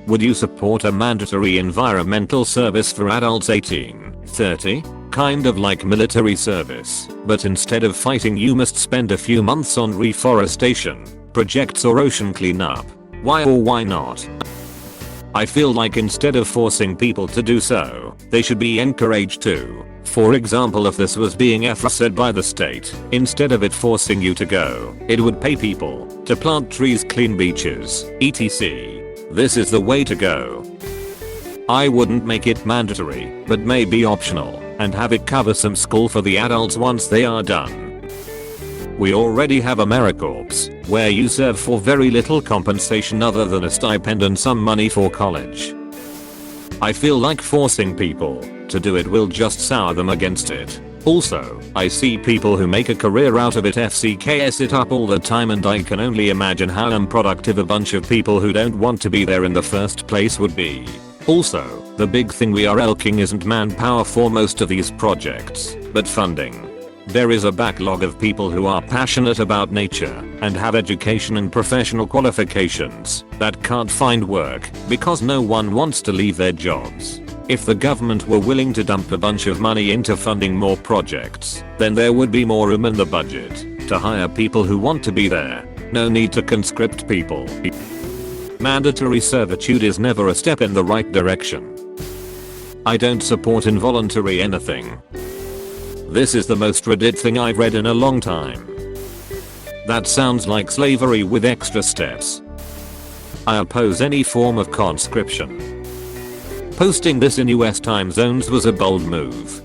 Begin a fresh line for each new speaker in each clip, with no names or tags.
Would you support a mandatory environmental service for adults 18-30? Kind of like military service, but instead of fighting you must spend a few months on reforestation, projects or ocean cleanup. Why or why not? I feel like instead of forcing people to do so, they should be encouraged to. For example, if this was being said by the state, instead of it forcing you to go, it would pay people to plant trees, clean beaches, etc. This is the way to go. I wouldn't make it mandatory, but maybe optional, and have it cover some school for the adults once they are done. We already have AmeriCorps, where you serve for very little compensation other than a stipend and some money for college. I feel like forcing people to do it will just sour them against it. Also, I see people who make a career out of it FCKS it up all the time, and I can only imagine how unproductive a bunch of people who don't want to be there in the first place would be. Also, the big thing we are elking isn't manpower for most of these projects, but funding. There is a backlog of people who are passionate about nature and have education and professional qualifications that can't find work because no one wants to leave their jobs. If the government were willing to dump a bunch of money into funding more projects, then there would be more room in the budget to hire people who want to be there. No need to conscript people. Mandatory servitude is never a step in the right direction. I don't support involuntary anything. This is the most Reddit thing I've read in a long time. That sounds like slavery with extra steps. I oppose any form of conscription. Posting this in US time zones was a bold move.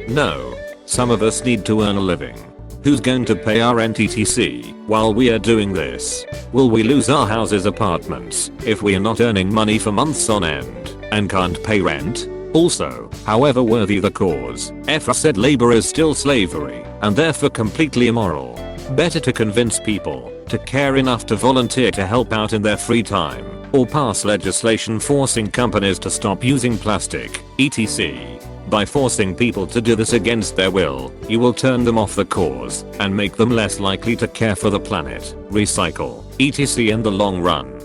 No, some of us need to earn a living. Who's going to pay our rent etc. while we are doing this? Will we lose our houses, apartments, if we are not earning money for months on end and can't pay rent? Also, however worthy the cause, said labor is still slavery and therefore completely immoral. Better to convince people to care enough to volunteer to help out in their free time, or pass legislation forcing companies to stop using plastic, etc. By forcing people to do this against their will, you will turn them off the cause and make them less likely to care for the planet, recycle, etc. in the long run.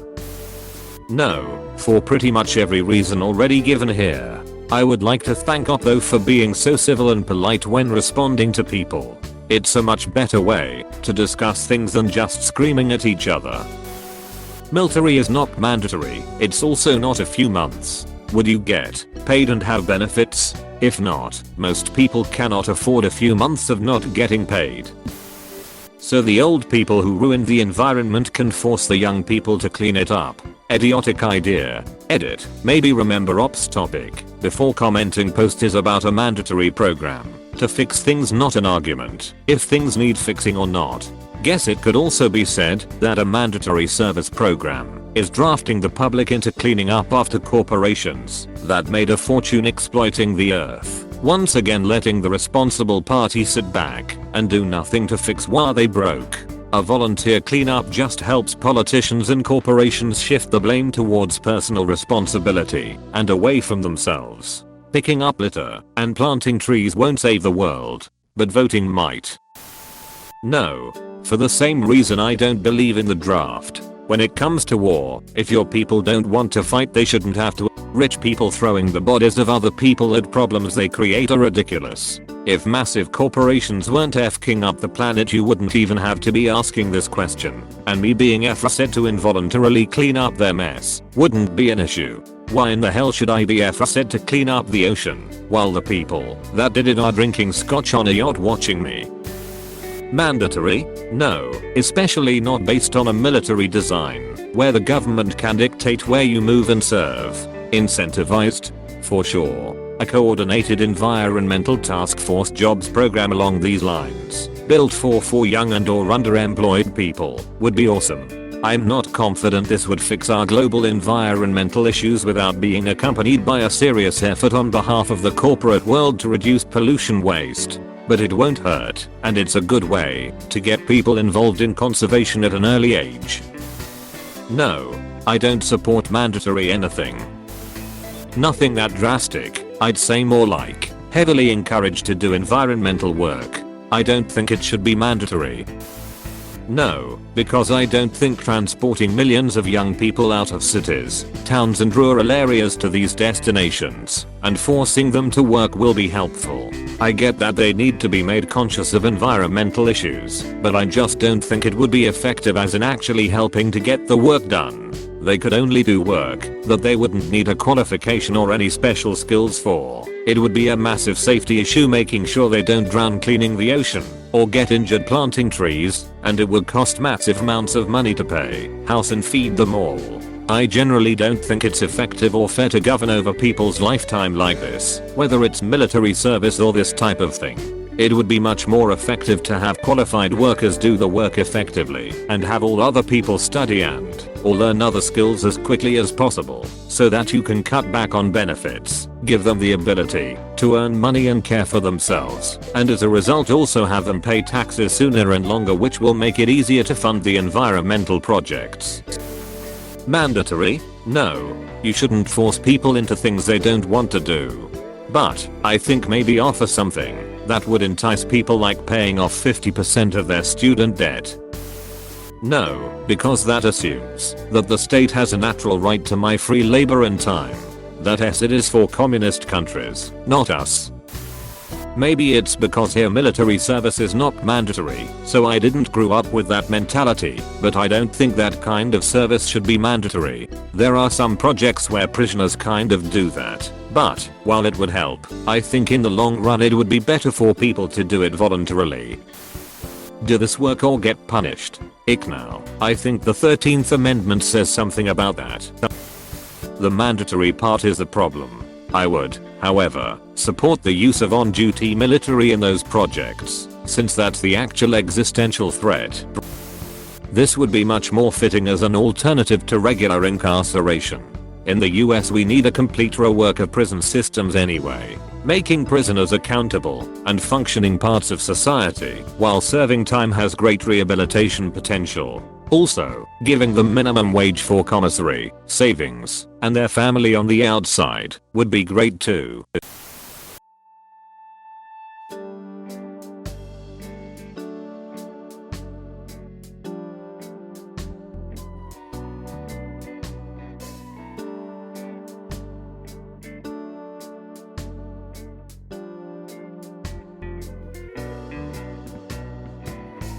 No, for pretty much every reason already given here. I would like to thank Oppo for being so civil and polite when responding to people. It's a much better way to discuss things than just screaming at each other. Military is not mandatory, it's also not a few months. Would you get paid and have benefits? If not, most people cannot afford a few months of not getting paid. So the old people who ruined the environment can force the young people to clean it up. Idiotic idea. Edit. Maybe remember Ops topic before commenting. Post is about a mandatory program to fix things, not an argument if things need fixing or not. Guess it could also be said that a mandatory service program is drafting the public into cleaning up after corporations that made a fortune exploiting the earth, once again letting the responsible party sit back and do nothing to fix what they broke. A volunteer cleanup just helps politicians and corporations shift the blame towards personal responsibility and away from themselves. Picking up litter and planting trees won't save the world, but voting might. No. For the same reason I don't believe in the draft. When it comes to war, if your people don't want to fight, they shouldn't have to. Rich people throwing the bodies of other people at problems they create are ridiculous. If massive corporations weren't f***ing up the planet, you wouldn't even have to be asking this question, and me being said to involuntarily clean up their mess wouldn't be an issue. Why in the hell should I be said to clean up the ocean while the people that did it are drinking scotch on a yacht watching me? Mandatory? No, especially not based on a military design where the government can dictate where you move and serve. Incentivized? For sure. A coordinated environmental task force jobs program along these lines, built for young and or underemployed people, would be awesome. I'm not confident this would fix our global environmental issues without being accompanied by a serious effort on behalf of the corporate world to reduce pollution waste. But it won't hurt, and it's a good way to get people involved in conservation at an early age. No, I don't support mandatory anything. Nothing that drastic, I'd say more like heavily encouraged to do environmental work. I don't think it should be mandatory. No, because I don't think transporting millions of young people out of cities, towns and rural areas to these destinations and forcing them to work will be helpful. I get that they need to be made conscious of environmental issues, but I just don't think it would be effective as in actually helping to get the work done. They could only do work that they wouldn't need a qualification or any special skills for. It would be a massive safety issue making sure they don't drown cleaning the ocean or get injured planting trees, and it would cost massive amounts of money to pay, house and feed them all. I generally don't think it's effective or fair to govern over people's lifetime like this, whether it's military service or this type of thing. It would be much more effective to have qualified workers do the work effectively and have all other people study and or learn other skills as quickly as possible so that you can cut back on benefits, give them the ability to earn money and care for themselves, and as a result also have them pay taxes sooner and longer, which will make it easier to fund the environmental projects. Mandatory? No. You shouldn't force people into things they don't want to do. But I think maybe offer something that would entice people, like paying off 50% of their student debt. No, because that assumes that the state has a natural right to my free labor and time. That yes, it is for communist countries, not us. Maybe it's because here military service is not mandatory, so I didn't grow up with that mentality, but I don't think that kind of service should be mandatory. There are some projects where prisoners kind of do that, but while it would help, I think in the long run it would be better for people to do it voluntarily. Do this work or get punished? Ick now. I think the 13th Amendment says something about that. The mandatory part is the problem. I would, however, support the use of on-duty military in those projects, since that's the actual existential threat. This would be much more fitting as an alternative to regular incarceration. In the US we need a complete rework of prison systems anyway, making prisoners accountable and functioning parts of society while serving time has great rehabilitation potential. Also, giving them minimum wage for commissary, savings, and their family on the outside would be great too.